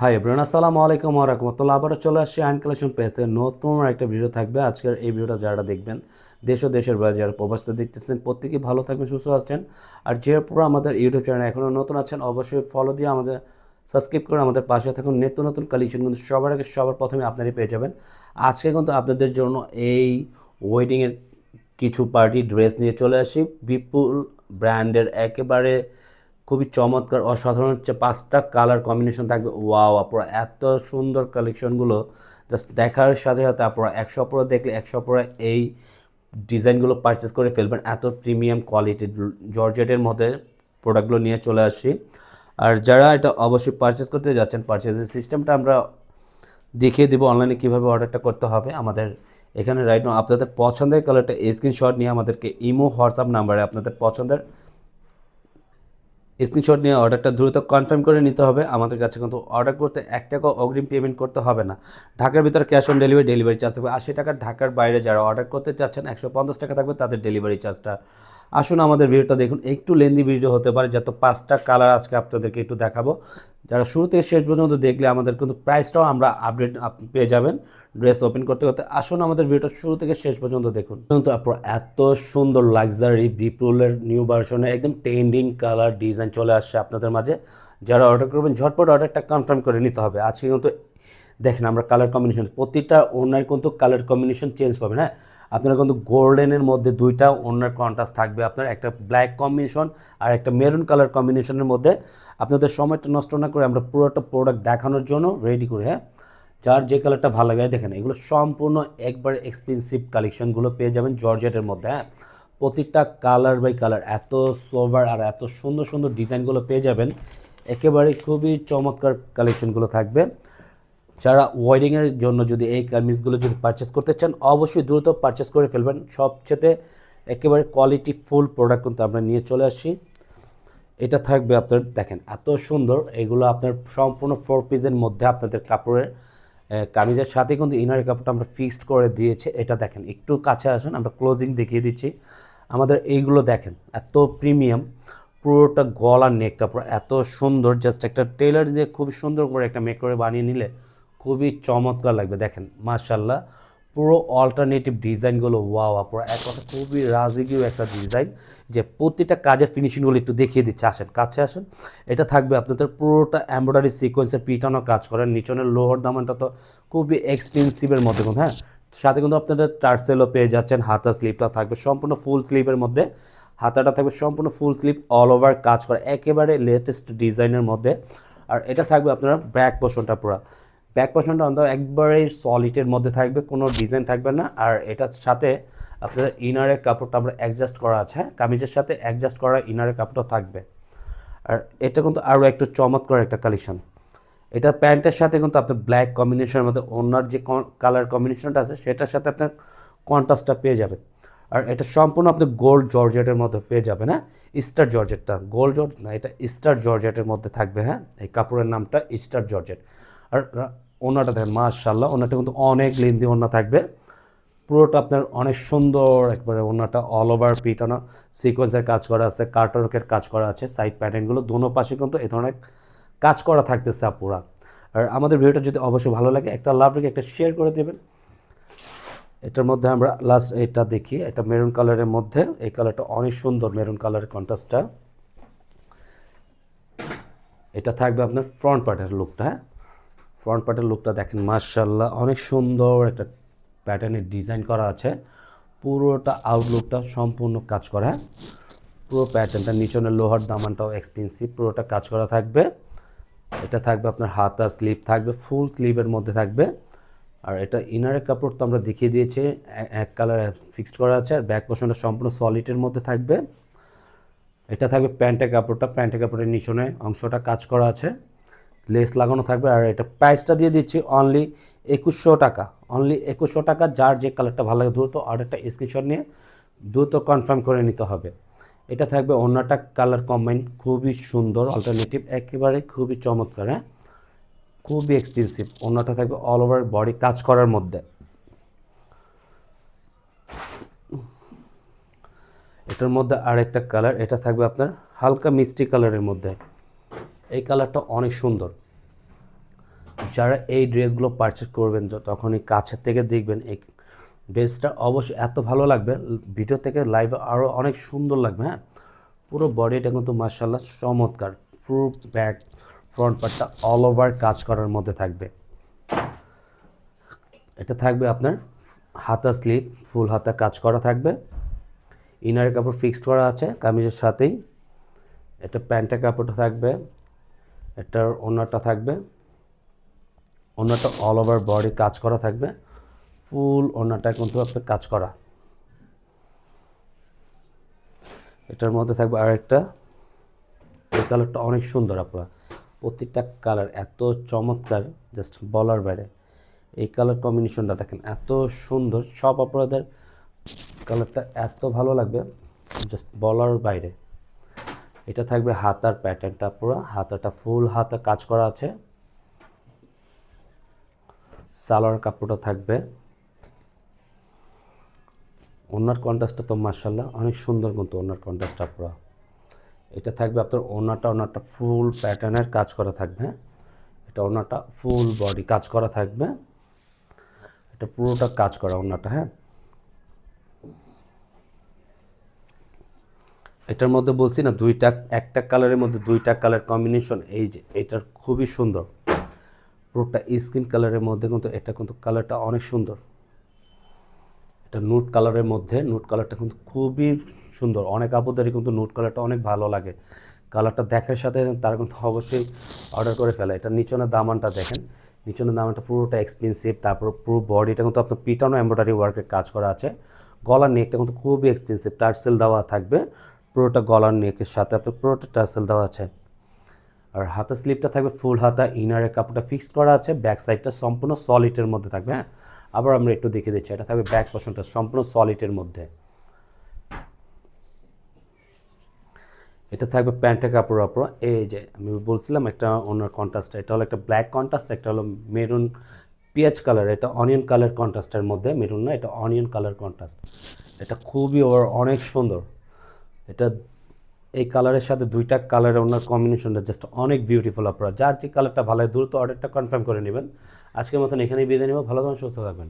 Hi everyone, আসসালামু আলাইকুম ওয়া রাহমাতুল্লাহ। আবারও চলে আসছি আইন কালেকশন পেজে নতুন একটা ভিডিও থাকবে। আজকের এই ভিডিওটা যারা দেখবেন, দেশ ও দেশের বাইরে যারা প্রবাসে দেখতেছেন, প্রত্যেকেই ভালো থাকবেন, সুস্থ আছেন। আর যে পুরো আমাদের ইউটিউব চ্যানেল এখনও নতুন আছেন, অবশ্যই ফলো দিয়ে আমাদের সাবস্ক্রাইব করে আমাদের পাশে থাকুন। নিত্য নতুন কালেকশন কিন্তু সবার আগে সবার প্রথমে আপনারই পেয়ে যাবেন। আজকে কিন্তু আপনাদের জন্য এই ওয়েডিংয়ের কিছু পার্টি ড্রেস নিয়ে চলে আসি। বিপুল ব্র্যান্ডের একেবারে খুবই চমৎকার অসাধারণ হচ্ছে, 5টা কালার কম্বিনেশন থাকবে। ওয়াও আপুরা, এত সুন্দর কালেকশনগুলো জাস্ট দেখার সাথে সাথে আপুরা 100 আপুরা দেখলে 100 আপুরা এই ডিজাইনগুলো পারচেস করে ফেলবেন। এত প্রিমিয়াম কোয়ালিটির জর্জেটের মধ্যে প্রোডাক্টগুলো নিয়ে চলে আসি। আর যারা এটা অবশ্যই পারচেস করতে যাচ্ছেন, পারচেসের সিস্টেমটা আমরা দেখিয়ে দেবো অনলাইনে কীভাবে অর্ডারটা করতে হবে। আমাদের এখানে রাইট নাও আপনাদের পছন্দের কালারটা স্ক্রিনশট নিয়ে আমাদেরকে ইমো হোয়াটসঅ্যাপ নাম্বারে আপনাদের পছন্দের স্ক্রিনশট নিয়ে অর্ডারটা দ্রুত কনফার্ম করে নিতে হবে। আমাদের কাছে কিন্তু অর্ডার করতে 1 টাকা অগ্রিম পেমেন্ট করতে হবে না। ঢাকার ভিতরে ক্যাশ অন ডেলিভারি চার্জ থাকবে 80 টাকা। ঢাকার বাইরে যারা অর্ডার করতে চাচ্ছেন 150 টাকা থাকবে তাদের ডেলিভারি চার্জটা। আসুন আমাদের ভিডিওটা দেখুন, একটু লেন্দি ভিডিও হতে পারে, যত 5টা কালার আজকে আপনাদেরকে একটু দেখাবো। যারা শুরু থেকে শেষ পর্যন্ত দেখলে আমাদের কিন্তু প্রাইসটাও আমরা আপডেট পেয়ে যাবেন ড্রেস ওপেন করতে করতে। আসুন আমাদের ভিডিওটা শুরু থেকে শেষ পর্যন্ত দেখুন। কিন্তু আপনার এত সুন্দর লাক্সারি বিপুলের নিউ ভার্সনে একদম ট্রেন্ডিং কালার ডিজাইন চলে আসছে আপনাদের মাঝে। যারা অর্ডার করবেন ঝটপট অর্ডারটা কনফার্ম করে নিতে হবে। আজকে কিন্তু দেখেন আমরা কালার কম্বিনেশন, প্রতিটা ওনার কিন্তু কালার কম্বিনেশন চেঞ্জ পাবেন। হ্যাঁ, আপনারা কিন্তু গোল্ডেনের মধ্যে 2টা ওনার কন্ট্রাস্ট থাকবে, আপনার একটা ব্ল্যাক কম্বিনেশন আর একটা মেরুন কালার কম্বিনেশনের মধ্যে। আপনাদের সময়টা নষ্ট না করে আমরা পুরোটা প্রোডাক্ট দেখানোর জন্য রেডি করি। হ্যাঁ, যার যে কালারটা ভালো লাগে দেখেন, এগুলো সম্পূর্ণ একবারে এক্সপেন্সিভ কালেকশনগুলো পেয়ে যাবেন জর্জেটের মধ্যে। হ্যাঁ, প্রতিটা কালার বাই কালার এত সোভার আর এত সুন্দর সুন্দর ডিজাইনগুলো পেয়ে যাবেন। একেবারে খুবই চমৎকার কালেকশনগুলো থাকবে। যারা ওয়েডিংয়ের জন্য যদি এই কামিজগুলো যদি পারচেস করতে চান, অবশ্যই দ্রুত পারচেস করে ফেলবেন। সবচেয়ে একেবারে কোয়ালিটি ফুল প্রোডাক্ট কিন্তু আমরা নিয়ে চলে আসছি। এটা থাকবে আপনার, দেখেন এত সুন্দর, এগুলো আপনার সম্পূর্ণ 4 পিসের মধ্যে আপনাদের কাপড়ের কামিজের সাথে কিন্তু ইনারের কাপড়টা আমরা ফিক্সড করে দিয়েছি। এটা দেখেন, একটু কাছে আসেন, আমরা ক্লোজিং দেখিয়ে দিচ্ছি। আমাদের এইগুলো দেখেন এত প্রিমিয়াম, পুরোটা গলার নেকটা পুরো এত সুন্দর, জাস্ট একটা টেলার দিয়ে খুব সুন্দর করে একটা মেক করে বানিয়ে নিলে খুবই চমৎকার লাগবে। দেখেন মাশাল্লাহ, পুরো অল্টারনেটিভ ডিজাইনগুলো ওয়াও পুরো এক কথা খুবই রাজকীয় একটা ডিজাইন। যে প্রতিটা কাজের ফিনিশিংগুলো একটু দেখিয়ে দিচ্ছে, আসেন কাছে আসেন। এটা থাকবে আপনাদের পুরোটা এমব্রয়ডারি সিকোয়েন্সের পিটানো কাজ করেন। নিচনের লোহার দামানটা তো খুবই এক্সপেন্সিভের মধ্যে কিন্তু। হ্যাঁ, সাথে কিন্তু আপনাদের টার্সেলও পেয়ে যাচ্ছেন। হাতা স্লিপটা থাকবে সম্পূর্ণ ফুল স্লিভের মধ্যে। হাতাটা থাকবে সম্পূর্ণ ফুল স্লিভ, অল ওভার কাজ করা, একেবারে লেটেস্ট ডিজাইনের মধ্যে। আর এটা থাকবে আপনার ব্যাক পোর্শনটা পুরো, ব্যাক পোর্শনটা অন্তত একবারে সলিডের মধ্যে থাকবে, কোনো ডিজাইন থাকবে না। আর এটার সাথে আপনাদের ইনারের কাপড়টা আমরা অ্যাডজাস্ট করা আছে। হ্যাঁ, কামিজের সাথে অ্যাডজাস্ট করা ইনারের কাপড়টা থাকবে। আর এটা কিন্তু আরও একটু চমৎকার একটা কালেকশন। এটা প্যান্টের সাথে কিন্তু আপনার ব্ল্যাক কম্বিনেশনের মধ্যে ওনার যে কালার কম্বিনেশনটা আছে সেটার সাথে আপনার কন্ট্রাস্টটা পেয়ে যাবেন। আর এটা সম্পূর্ণ আপনি গোল্ড জর্জেটের মধ্যে পেয়ে যাবেন। হ্যাঁ, স্টার জর্জেটটা, গোল্ড জর্জ না, এটা স্টার জর্জেটের মধ্যে থাকবে। হ্যাঁ, এই কাপড়ের নামটা স্টার জর্জেট। আর ওনাটা দেখেন মাশাআল্লাহ, ওনাটা কিন্তু অনেক লেন্দি ওনা থাকবে। পুরোটা আপনার অনেক সুন্দর, একবারে ওনাটা অল ওভার পিটানো সিকোয়েন্সের কাজ করা আছে, কার্টওয়ার্কের কাজ করা আছে। সাইড প্যাটার্নগুলো দোনো পাশে কিন্তু এই ধরনের কাজ করা থাকতেছে পুরা। আর আমাদের ভিডিওটা যদি অবশ্যই ভালো লাগে, একটা লাভ রেখে একটা শেয়ার করে দেবেন। এটার মধ্যে আমরা লাস্ট এটা দেখি, এটা মেরুন কালারের মধ্যে, এই কালারটা অনেক সুন্দর, মেরুন কালারের কন্ট্রাস্টটা। এটা থাকবে আপনার ফ্রন্ট পার্টের লুকটা। হ্যাঁ, ফ্রন্ট পার্টের লুকটা দেখেন মাশাআল্লাহ, অনেক সুন্দর একটা প্যাটার্নের ডিজাইন করা আছে। পুরোটা আউটলুকটা সম্পূর্ণ কাজ করা। হ্যাঁ, পুরো প্যাটার্নটা, নিচনের লোহার দামানটাও এক্সপেন্সিভ, পুরোটা কাজ করা থাকবে। এটা থাকবে আপনার হাতা স্লিভ থাকবে, ফুল স্লিভের মধ্যে থাকবে। আর এটা ইনারের কাপড় তো আমরা দেখিয়ে দিয়েছি, এক কালার ফিক্সড করা আছে। আর ব্যাক পোর্শনটা সম্পূর্ণ সলিডের মধ্যে থাকবে। এটা থাকবে প্যান্টের কাপড়টা, প্যান্টের কাপড়ের নিচনে অংশটা কাজ করা আছে, লেস লাগানো থাকবে। আর এটা প্রাইসটা দিয়ে দিচ্ছি অনলি 2100 টাকা, অনলি 2100 টাকা। যার যে কালারটা ভালো লাগে দ্রুত অর্ডারটা স্ক্রিনশট নিয়ে দ্রুত কনফার্ম করে নিতে হবে। এটা থাকবে অন্যটা কালার কম্বাইন, খুবই সুন্দর অল্টারনেটিভ, একেবারে খুবই চমৎকার। হ্যাঁ, খুবই এক্সপেন্সিভ। অন্যটা থাকবে অল ওভার বডি কাজ করার মধ্যে। এটার মধ্যে আরেকটা কালার, এটা থাকবে আপনার হালকা মিষ্টি কালারের মধ্যে। এই কালারটা অনেক সুন্দর। যারা এই ড্রেসগুলো পারচেস করবেন তখনই কাছের থেকে দেখবেন এই ড্রেসটা অবশ্যই এত ভালো লাগবে, ভিডিও থেকে লাইভে আরও অনেক সুন্দর লাগবে। হ্যাঁ, পুরো বডিটা কিন্তু মার্শাল্লাহ চমৎকার, পুরো ব্যাক ফ্রন্ট পার্টটা অল ওভার কাজ করার মধ্যে থাকবে। এটা থাকবে আপনার হাতা স্লিভ, ফুল হাতা কাজ করা থাকবে, ইনারের কাপড় ফিক্সড করা আছে কামিজের সাথেই। এটা প্যান্টের কাপড়টা থাকবে, এটার ওড়নাটা থাকবে, ওড়নাটা অল ওভার বডি কাজ করা থাকবে, ফুল ওড়নাটা কিন্তু আপনার কাজ করা। এটার মধ্যে থাকবে আরেকটা, এই কালারটা অনেক সুন্দর, আপনার প্রত্যেকটা কালার এত চমৎকার, জাস্ট বলার বাইরে। এই কালার কম্বিনেশনটা দেখেন এত সুন্দর, সব আপনাদের কালারটা এত ভালো লাগবে, জাস্ট বলার বাইরে। এটা থাকবে হাতার প্যাটার্নটা, পুরো হাতাটা ফুল হাতা কাজ করা আছে, সালোয়ার কাপড়টা থাকবে, ওনার কন্ট্রাস্টটা তো মার্শাল্লাহ অনেক সুন্দর, কিন্তু ওনার কন্ট্রাস্টটা পুরো। এটা থাকবে আপনার ওনাটা ফুল প্যাটার্নের কাজ করা থাকবে। এটা ওনাটা ফুল বডি কাজ করা থাকবে, এটা পুরোটা কাজ করা ওনাটা। হ্যাঁ, এটার মধ্যে বলছি না একটা কালারের মধ্যে দুইটা কালার কম্বিনেশন, এই যে এটার খুবই সুন্দর, পুরোটা স্কিন কালারের মধ্যে, কিন্তু এটা কিন্তু কালারটা অনেক সুন্দর। এটা নুট কালারের মধ্যে, নুট কালারটা কিন্তু খুবই সুন্দর, অনেক আপুদেরই কিন্তু নুট কালারটা অনেক ভালো লাগে। কালারটা দেখার সাথে তারা কিন্তু অবশ্যই অর্ডার করে ফেলে। এটা নিচনের দামানটা দেখেন, নিচনের দামানটা পুরোটা এক্সপেন্সিভ, তারপর পুরো বডিটা কিন্তু আপনার পিটানো এমব্রয়ডারি ওয়ার্কের কাজ করা আছে। গলার নেকটা কিন্তু খুবই এক্সপেন্সিভ, টার্সেল দেওয়া থাকবে পুরোটা, গলার নেকের সাথে আপনার পুরোটা টার্সেল দেওয়া আছে। আর হাতা স্লিপটা থাকবে ফুল হাতা, ইনারের কাপড়টা ফিক্সড করা আছে, ব্যাক সাইডটা সম্পূর্ণ সলিডের মধ্যে থাকবে। হ্যাঁ, আবার আমরা একটু দেখে দিচ্ছি, এটা থাকবে ব্যাক পোর্শনটা সম্পূর্ণ সলিডের মধ্যে। এটা থাকবে প্যান্টের কাপড় আপনার, এই যে আমি বলছিলাম একটা ওনার কন্ট্রাস্ট, এটা হলো একটা ব্ল্যাক কন্ট্রাস্ট, একটা হলো মেরুন পিঁয়াজ কালার, এটা অনিয়ন কালার কন্ট্রাস্টের মধ্যে, মেরুন না, এটা অনিয়ন কালার কন্ট্রাস্ট। এটা খুবই অনেক সুন্দর। এটা এই কালারের সাথে দুইটা কালারের ওনার কম্বিনেশনটা জাস্ট অনেক বিউটিফুল। আপনারা যার যে কালারটা ভালো হয় দ্রুত অর্ডারটা কনফার্ম করে নেবেন। আজকের মতন এখানেই বিদায় নেব, ভালো থাকবেন, সুস্থ থাকবেন।